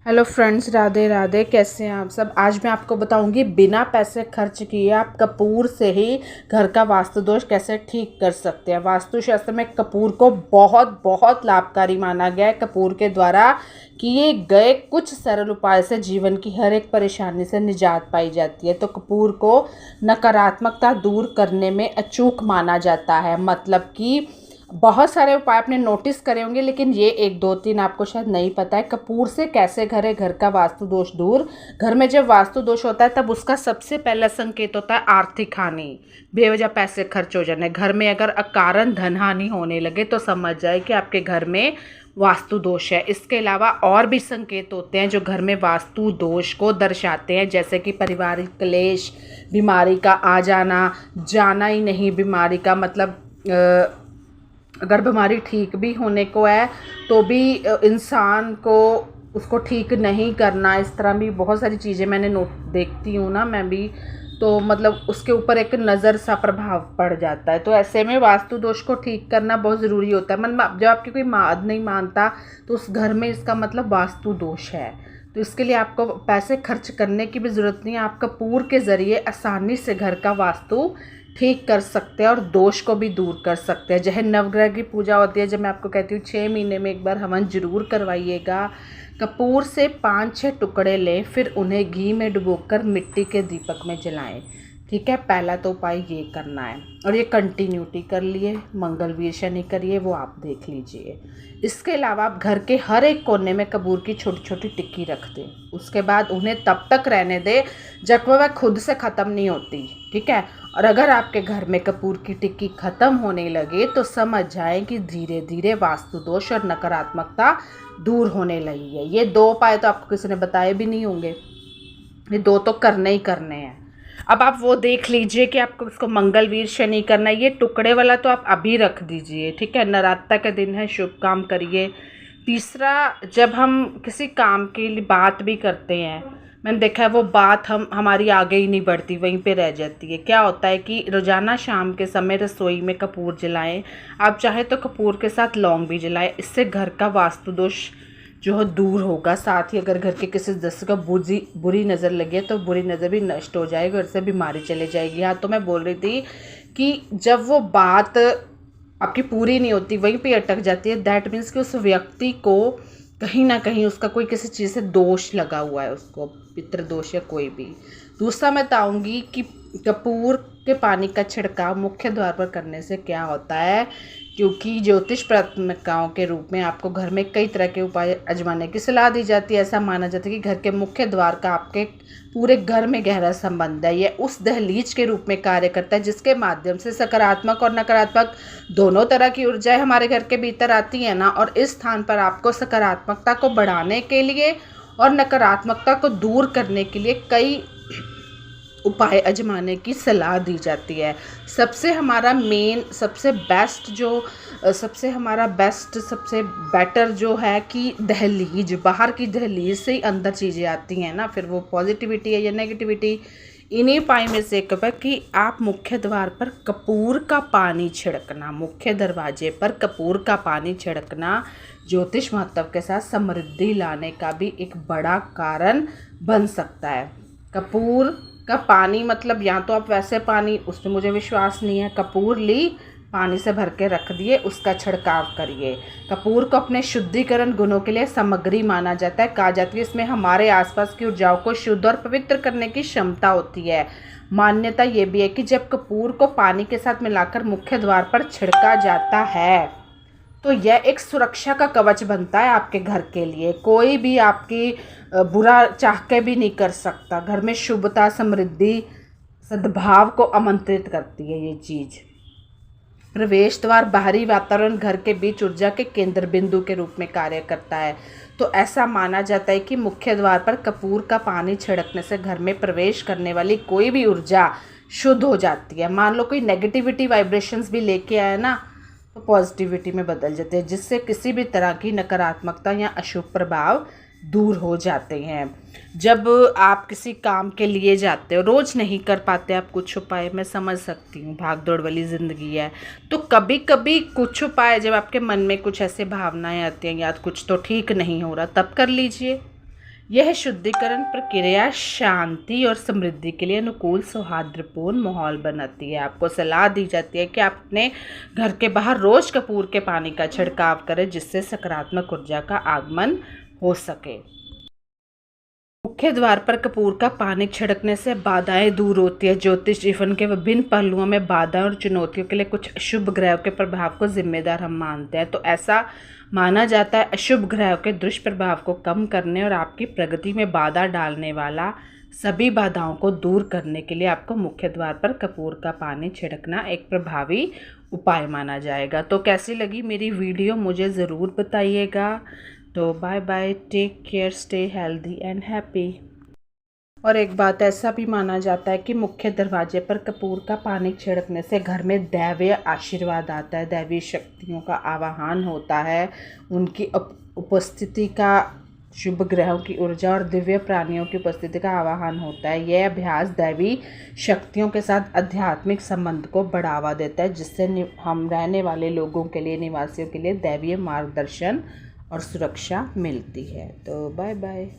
Hello friends, Radhe Radhe. कैसे हैं आप सब। आज मैं आपको बताऊंगी बिना पैसे खर्च किए आप कपूर से ही घर का वास्तु दोष कैसे ठीक कर सकते हैं। वास्तुशास्त्र में कपूर को बहुत बहुत लाभकारी माना गया है। कपूर के द्वारा किए गए कुछ सरल उपाय से जीवन की हर एक परेशानी से निजात पाई जाती है। तो कपूर को नकारात्मकता दूर करने में अचूक माना जाता है। मतलब कि बहुत सारे उपाय आपने नोटिस करे होंगे, लेकिन ये एक दो तीन आपको शायद नहीं पता है। कपूर से कैसे करे घर का वास्तु दोष दूर। घर में जब वास्तु दोष होता है तब उसका सबसे पहला संकेत होता है आर्थिक हानि, बेवजह पैसे खर्च हो जाने। घर में अगर अकारण धन हानि होने लगे तो समझ जाए कि आपके घर में वास्तु दोष है। इसके अलावा और भी संकेत होते हैं जो घर में वास्तु दोष को दर्शाते हैं, जैसे कि पारिवारिक क्लेश, बीमारी का आ जाना, जाना ही नहीं बीमारी का मतलब अगर बीमारी ठीक भी होने को है तो भी इंसान को उसको ठीक नहीं करना। इस तरह भी बहुत सारी चीज़ें मैंने नोट देखती हूँ ना मैं भी, तो मतलब उसके ऊपर एक नज़र सा प्रभाव पड़ जाता है। तो ऐसे में वास्तु दोष को ठीक करना बहुत ज़रूरी होता है। मतलब जब आपकी कोई माद नहीं मानता तो उस घर में इसका मतलब वास्तु दोष है। तो इसके लिए आपको पैसे खर्च करने की भी ज़रूरत नहीं है। आप कपूर के ज़रिए आसानी से घर का वास्तु ठीक कर सकते हैं और दोष को भी दूर कर सकते हैं। जैसे नवग्रह की पूजा होती है, जब मैं आपको कहती हूँ 6 महीने में एक बार हवन जरूर करवाइएगा। कपूर से 5-6 टुकड़े लें, फिर उन्हें घी में डुबोकर मिट्टी के दीपक में जलाएं। ठीक है, पहला तो उपाय ये करना है और ये कंटिन्यूटी कर लिए, मंगलवीर शनि करिए, वो आप देख लीजिए। इसके अलावा आप घर के हर एक कोने में कपूर की छोटी छोटी टिक्की रख दें। उसके बाद उन्हें तब तक रहने दें जब वह खुद से ख़त्म नहीं होती। ठीक है, और अगर आपके घर में कपूर की टिक्की ख़त्म होने लगे तो समझ जाएं कि धीरे धीरे वास्तु दोष और नकारात्मकता दूर होने लगी है। ये 2 उपाय तो आपको किसी ने बताए भी नहीं होंगे, ये 2 तो करने ही करने हैं। अब आप वो देख लीजिए कि आपको उसको मंगलवीर शनि करना है। ये टुकड़े वाला तो आप अभी रख दीजिए। ठीक है, नवरात्र का दिन है, शुभ काम करिए। तीसरा, जब हम किसी काम के लिए बात भी करते हैं, मैंने देखा है वो बात हमारी आगे ही नहीं बढ़ती, वहीं पे रह जाती है। क्या होता है कि रोज़ाना शाम के समय रसोई में कपूर जलाएं। आप चाहे तो कपूर के साथ लौंग भी जलाएं। इससे घर का वास्तु दोष जो है दूर होगा। साथ ही अगर घर के किसी सदस्य को बुरी नज़र लगे तो बुरी नज़र भी नष्ट हो जाएगी, घर से बीमारी चले जाएगी। हाँ, तो मैं बोल रही थी कि जब वो बात आपकी पूरी नहीं होती, वहीं पे अटक जाती है, दैट मीन्स कि उस व्यक्ति को कहीं ना कहीं उसका कोई किसी चीज़ से दोष लगा हुआ है, उसको पितृ दोष या कोई भी। दूसरा मैं बताऊंगी कि कपूर के पानी का छिड़काव मुख्य द्वार पर करने से क्या होता है, क्योंकि ज्योतिष प्राथमिकताओं के रूप में आपको घर में कई तरह के उपाय आजमाने की सलाह दी जाती है। ऐसा माना जाता है कि घर के मुख्य द्वार का आपके पूरे घर में गहरा संबंध है। यह उस दहलीज के रूप में कार्य करता है जिसके माध्यम से सकारात्मक और नकारात्मक दोनों तरह की ऊर्जाएं हमारे घर के भीतर आती है ना। और इस स्थान पर आपको सकारात्मकता को बढ़ाने के लिए और नकारात्मकता को दूर करने के लिए कई उपाय आजमाने की सलाह दी जाती है। सबसे हमारा मेन, सबसे बेस्ट जो सबसे हमारा बेस्ट सबसे बेटर जो है कि दहलीज, बाहर की दहलीज से ही अंदर चीज़ें आती हैं ना, फिर वो पॉजिटिविटी है या नेगेटिविटी। इन्हीं उपाय में से एक है कि आप मुख्य द्वार पर कपूर का पानी छिड़कना, मुख्य दरवाजे पर कपूर का पानी छिड़कना ज्योतिष महत्व के साथ समृद्धि लाने का भी एक बड़ा कारण बन सकता है। कपूर का पानी मतलब या तो आप वैसे पानी, उसमें मुझे विश्वास नहीं है, कपूर ली, पानी से भर के रख दिए, उसका छिड़काव करिए। कपूर को अपने शुद्धिकरण गुणों के लिए सामग्री माना जाता है। कहा जाता है इसमें हमारे आसपास की ऊर्जाओं को शुद्ध और पवित्र करने की क्षमता होती है। मान्यता ये भी है कि जब कपूर को पानी के साथ मिलाकर मुख्य द्वार पर छिड़का जाता है तो यह एक सुरक्षा का कवच बनता है आपके घर के लिए। कोई भी आपकी बुरा चाह के भी नहीं कर सकता। घर में शुभता, समृद्धि, सद्भाव को आमंत्रित करती है ये चीज़। प्रवेश द्वार बाहरी वातावरण घर के बीच ऊर्जा के केंद्र बिंदु के रूप में कार्य करता है। तो ऐसा माना जाता है कि मुख्य द्वार पर कपूर का पानी छिड़कने से घर में प्रवेश करने वाली कोई भी ऊर्जा शुद्ध हो जाती है। मान लो कोई नेगेटिविटी वाइब्रेशंस भी लेके आया ना, तो पॉजिटिविटी में बदल जाते हैं, जिससे किसी भी तरह की नकारात्मकता या अशुभ प्रभाव दूर हो जाते हैं। जब आप किसी काम के लिए जाते हो, रोज़ नहीं कर पाते आप कुछ उपाय, मैं समझ सकती हूँ, भाग दौड़ वाली ज़िंदगी है, तो कभी कभी कुछ उपाय जब आपके मन में कुछ ऐसे भावनाएं आती हैं या कुछ तो ठीक नहीं हो रहा, तब कर लीजिए। यह शुद्धिकरण प्रक्रिया शांति और समृद्धि के लिए अनुकूल सौहार्दपूर्ण माहौल बनाती है। आपको सलाह दी जाती है कि आप अपने घर के बाहर रोज कपूर के पानी का छिड़काव करें, जिससे सकारात्मक ऊर्जा का आगमन हो सके। मुख्य द्वार पर कपूर का पानी छिड़कने से बाधाएं दूर होती है। ज्योतिष जीवन के विभिन्न पहलुओं में बाधाओं और चुनौतियों के लिए कुछ अशुभ ग्रहों के प्रभाव को जिम्मेदार हम मानते हैं। तो ऐसा माना जाता है अशुभ ग्रहों के दुष्प्रभाव को कम करने और आपकी प्रगति में बाधा डालने वाला सभी बाधाओं को दूर करने के लिए आपको मुख्य द्वार पर कपूर का पानी छिड़कना एक प्रभावी उपाय माना जाएगा। तो कैसी लगी मेरी वीडियो मुझे ज़रूर बताइएगा। तो bye bye, take care, stay healthy and happy. और एक बात ऐसा भी माना जाता है कि मुख्य दरवाजे पर कपूर का पानी छिड़कने से घर में दैवीय आशीर्वाद आता है, दैवीय शक्तियों का आवाहन होता है, उनकी उपस्थिति का, शुभ ग्रहों की ऊर्जा और दिव्य प्राणियों की उपस्थिति का आवाहन होता है। यह अभ्यास दैवी शक्तियों के साथ आध्यात्मिक संबंध को बढ़ावा देता है, जिससे हम रहने वाले लोगों के लिए, निवासियों के लिए दैवीय मार्गदर्शन और सुरक्षा मिलती है। तो बाय बाय।